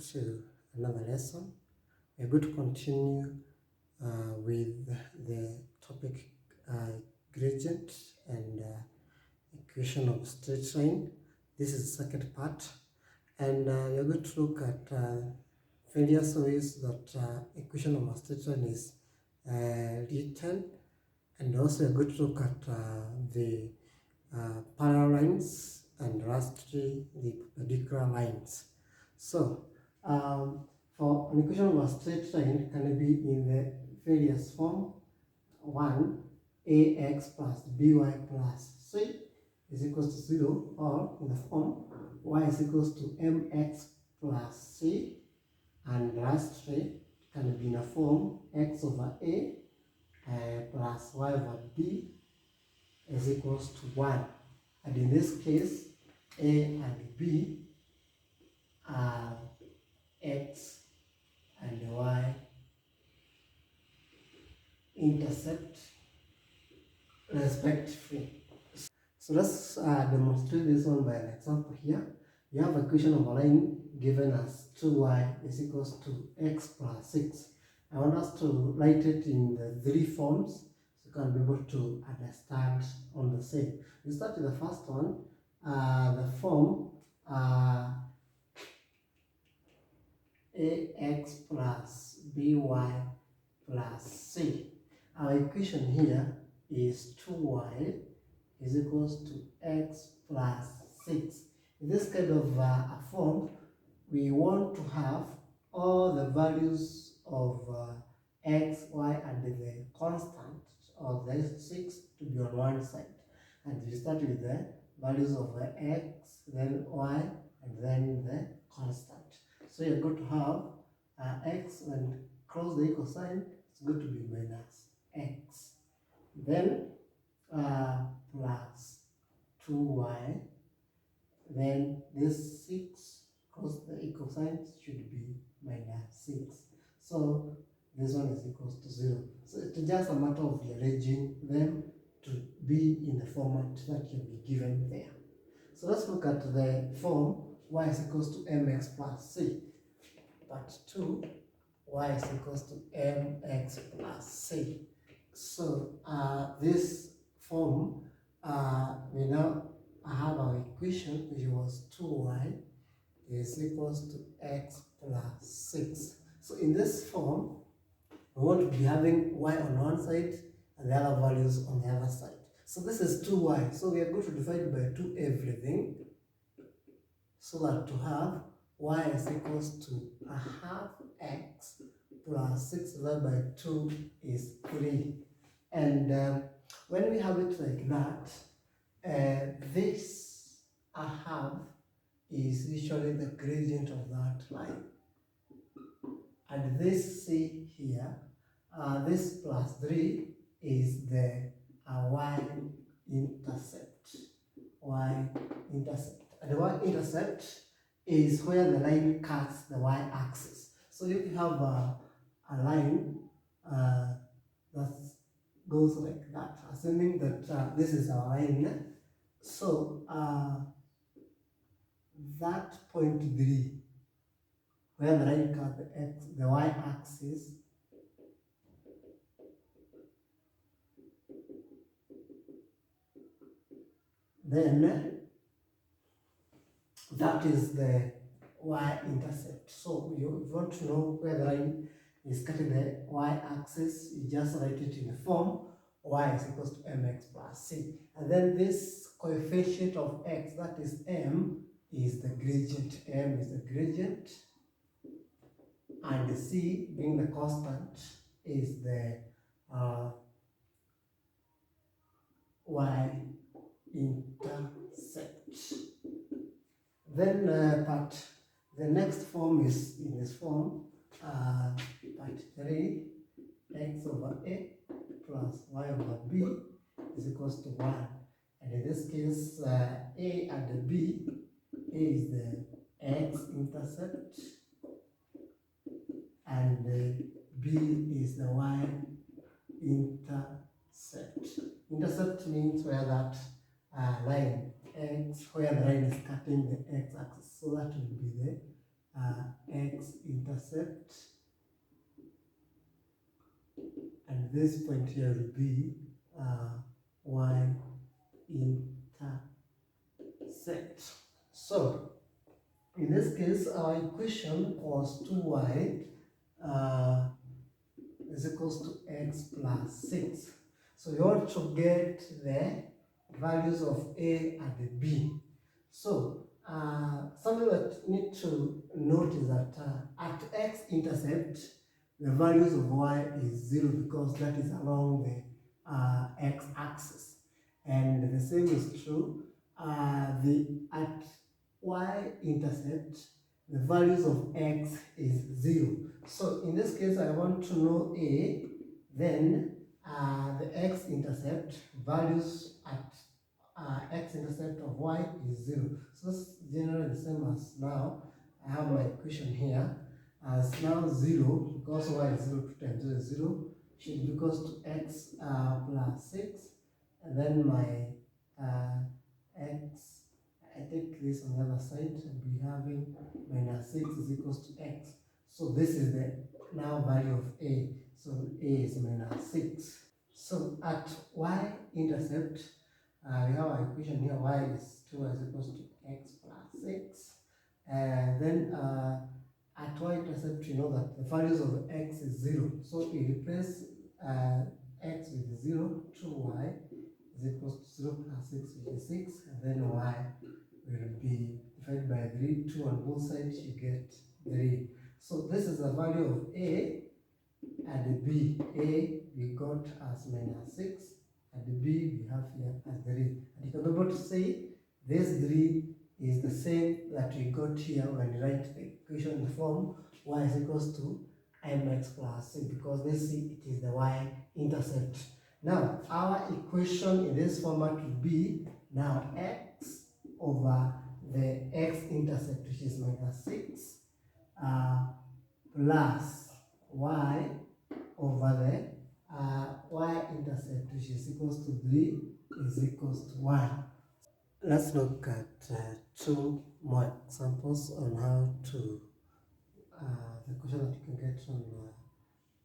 to another lesson. We're going to continue with the topic gradient and equation of straight line. This is the second part, and we're going to look at various ways that equation of a straight line is written, and also we're going to look at the parallel lines, and lastly the perpendicular lines. So for an equation of a straight line can be in the various form. 1 ax plus by plus c is equals to 0, or in the form y is equals to mx plus c, and lastly it can be in a form x over a plus y over b is equals to 1. And in this case, a and b are x and y intercept respectively. So let's demonstrate this one by an example here. You have a equation of a line given as 2y is equals to x plus 6. I want us to write it in the three forms so you can be able to understand on the same. We start with the first one, the form ax plus by plus c. Our equation here is 2y is equals to x plus 6. In this kind of a form, we want to have all the values of x, y, and the constant of the 6 to be on one side. And we start with the values of x, then y, and then the constant. So you're going to have x, when cross the equal sign, it's going to be minus x. Then plus 2y, then this 6 cross the equal sign should be minus 6. So this one is equals to 0. So it's just a matter of rearranging them to be in the format that you'll be given there. So let's look at the form y is equals to mx plus c. Part 2, y is equals to mx plus c. So this form, we now have our equation, which was 2y is equals to x plus 6. So in this form, we want to be having y on one side and the other values on the other side. So this is 2y. So we are going to divide by 2 everything, so that to have y is equals to a half x plus 6 divided by 2 is 3. And when we have it like that, this a half is usually the gradient of that line. And this c here, this plus 3 is the y-intercept. Y-intercept. And the y-intercept is where the line cuts the y-axis. So if you have a line that goes like that, assuming that this is our line, so that point 3, where the line cuts the y-axis, then that is the y-intercept. So you want to know where the line is cutting the y-axis, you just write it in the form y is equals to mx plus c. And then this coefficient of x, that is m, is the gradient. M is the gradient, and c, being the constant, is the y-intercept. Then the next form is in this form, part 3, x over a plus y over b is equals to 1. And in this case, a and b, a is the x-intercept, and b is the y-intercept. Intercept means where that line x, where the line is cutting the x-axis, so that will be the x-intercept, and this point here will be y-intercept. So in this case, our equation was 2y is equals to x plus 6. So you want to get the values of a and b. So something that you need to note is that at x-intercept, the values of y is 0 because that is along the x-axis. And the same is true at y-intercept, the values of x is 0. So in this case, I want to know a, then the x-intercept values at x-intercept of y is 0. So that's generally the same as now. I have my equation here as now 0 because y is 0, 2 times 0 is 0, should be equals to x plus 6, and then my x, I take this on the other side, and be having minus 6 is equals to x. So this is the now value of a. So a is minus 6. So at y-intercept, we have our equation here, y is 2 is equals to x plus 6. And then at y-intercept, you know that the values of x is 0. So we replace x with 0, 2y is equals to 0 plus 6, which is 6. And then y will be divided by 3, 2 on both sides, you get 3. So this is the value of a and b. A we got as minus 6, and b we have here as 3. And you can be able to say this 3 is the same that we got here when we write the equation in the form y is equals to mx plus 6, because this it is the y-intercept. Now, our equation in this format will be now x over the x-intercept, which is minus 6, plus y over the y-intercept, which is equals to 3, is equals to 1. Let's look at two more examples on how to the question that you can get from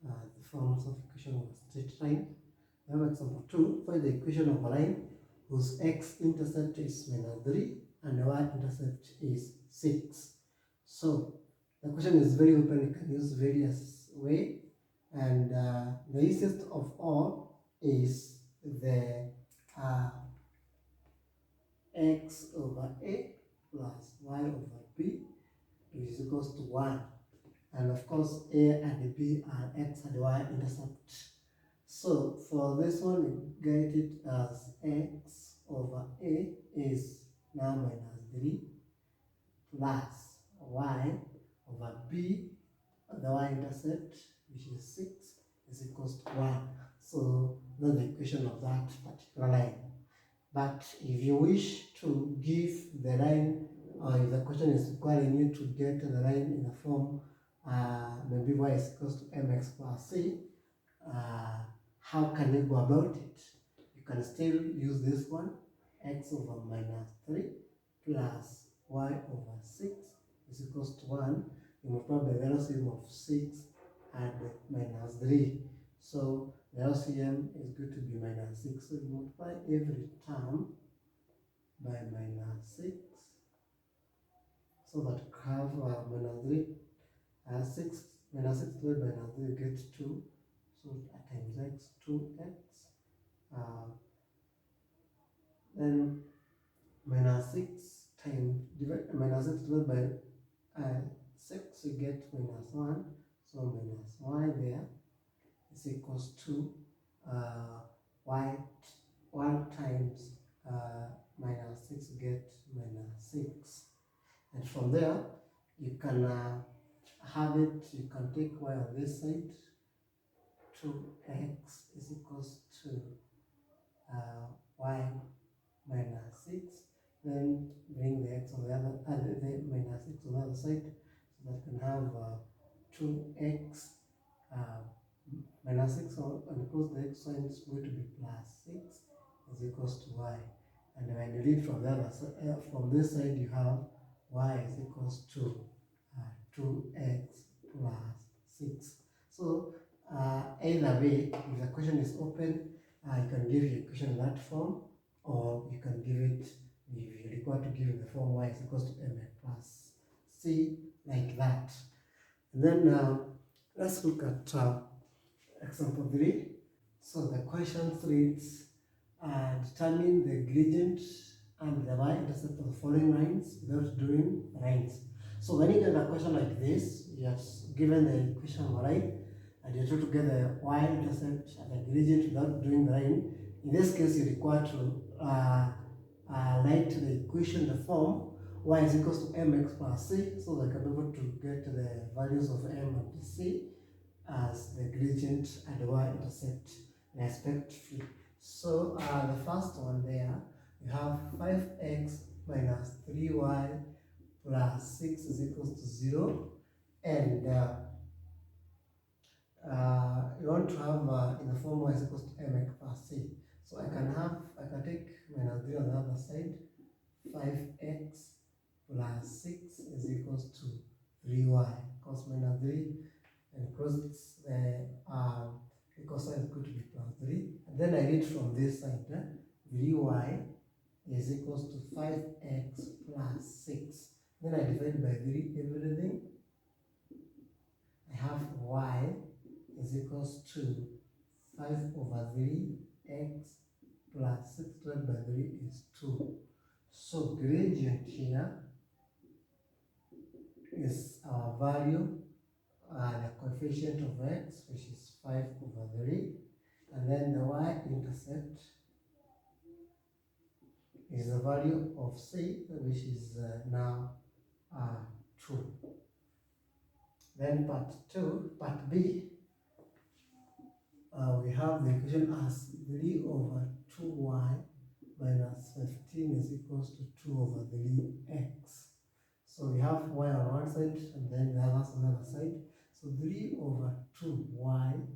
the forms of equation of a straight line. We have example 2. Find the equation of a line whose x-intercept is minus 3 and the y-intercept is 6. So the question is very open. You can use various ways, and the easiest of all is the x over a plus y over b, which is equals to 1. And of course, a and b are x and y intercept. So for this one, you get it as x over a is now minus 3 plus y over b, the y-intercept, which is 6, is equals to 1. So that's the equation of that particular line. But if you wish to give the line, or if the question is requiring you to get the line in a form, maybe y is equals to mx plus c, how can you go about it? You can still use this one, x over minus 3 plus y over 6 is equals to 1. You multiply by the LCM of 6 and minus 3. So the LCM is going to be minus 6. So you multiply every term by minus 6. So that you have minus 3, 6, minus 6 divided by minus 3, you get 2. So times x, 2x. Then minus 6 times minus 6 divided by 6, you get minus 1. So minus y there is equals to y 1 times minus 6, get minus 6. And from there, you can have it, you can take y on this side, 2x is equals to y minus 6, then bring the x on the other, the minus 6 on the other side, so that can have 2x minus 6, and because the x sign is going to be plus 6 is equals to y. And when you read from the other side, from this side, you have y is equals to 2x plus 6. So either way, if the question is open, you can give your question in that form, or you can give it, if you require to give in the form y is equals to mx plus c, like that. And then let's look at example 3. So the question reads, determine the gradient and the y-intercept of the following lines without doing lines. So when you get a question like this, you have given the equation of a line, and you're trying to get the y-intercept and the gradient without doing the line. In this case, you require to write the equation in the form y is equals to mx plus c, so that I can be able to get the values of m and c as the gradient and the y-intercept respectively. So the first one there, you have 5x minus 3y plus 6 is equals to 0, and you want to have in the form y is equals to mx plus c. So I can take minus 3 on the other side. 5x plus 6 is equals to 3y, cos minus 3, and cos the cosine is going to be plus 3. And then I read from this side, 3y is equals to 5x plus 6. Then I divide by 3 everything. I have y is equals to 5 over 3 x plus 6 divided by 3 is 2. So gradient here is our value, the coefficient of x, which is 5 over 3, and then the y-intercept is the value of c, which is now 2. Then part B, we have the equation as 3 over 2y minus 15 is equals to 2 over 3x. So we have y on one side and then the other on the other side. So 3 over 2y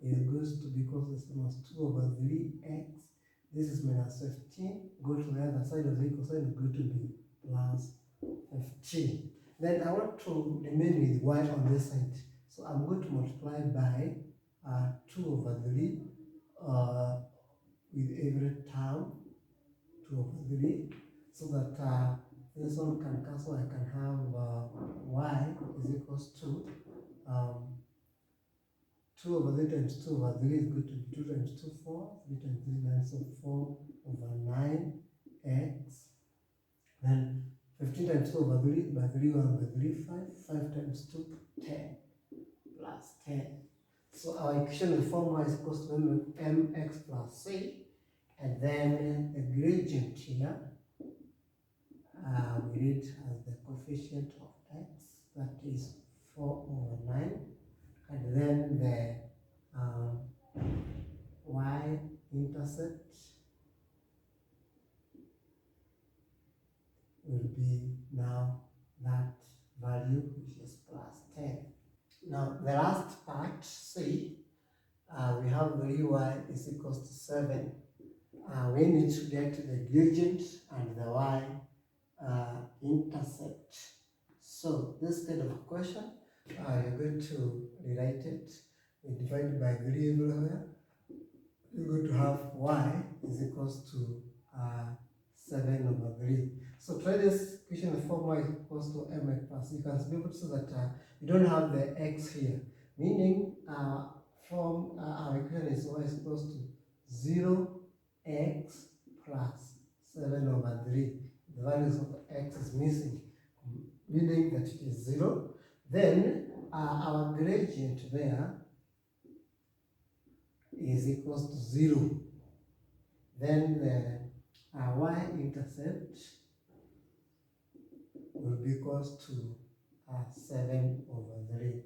is going to be equal to the same as 2 over 3x. This is minus 15. Go to the other side of the equal sign, is going to be plus 15. Then I want to remain with y on this side. So I'm going to multiply by 2 over 3 with every term, 2 over 3, so that this one can cancel. I can have y is equals to 2 over 3 times 2 over 3 is going to be 2 times 2, 4, 3 times 3, 9, so 4 over 9x. Then 15 times 2 over 3 by 3, 1 by 3, 5, 5 times 2, 10, plus 10. So our equation in the form y is equals to mx plus c, and then the gradient here, we read as the coefficient of x, that is 4 over 9, and then the y-intercept will be now that value, which is plus 10. Now the last part, C, we have the y is equals to 7. We need to get the gradient and the y intercept. So this kind of question, you're going to rewrite it. We divide by 3 everywhere. You're going to have y is equals to 7 over 3. So try this equation in the form y is equals to mx plus. You can be able to see that you don't have the x here, meaning from our equation is y is equals to 0x plus 7 over 3. The values of x is missing, meaning that it is 0. Then our gradient there is equals to 0. Then the y-intercept will be equals to 7 over 3.